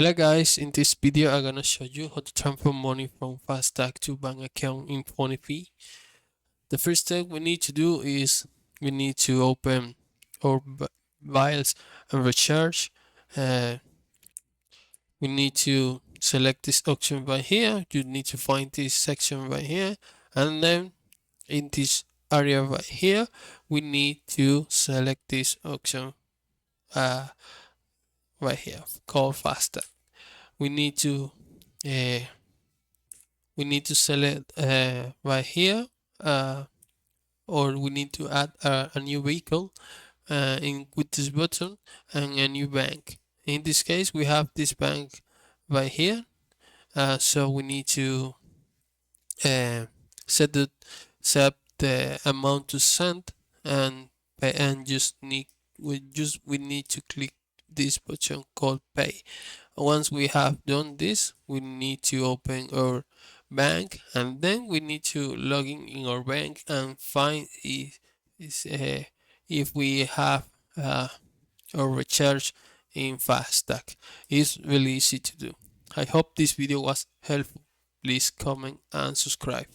Hello guys, in this video I'm gonna show you how to transfer money from FASTag to bank account in PhonePe. The first step we need to do is we need to open our files and recharge. Uh, we need to select this option right here. You need to find this section right here, and then in this area right here we need to select this option uh, right here called FASTag. We need to uh, select right here, uh, or we need to add a new vehicle in with this button and a new bank. In this case we have this bank right here, so we need to uh, set the set the amount to send, and pay, and we need to click this button called pay. Once we have done this, we need to open our bank, and then we need to log in our bank and find if we have our recharge in FASTag. It's really easy to do. I hope this video was helpful. Please comment and subscribe.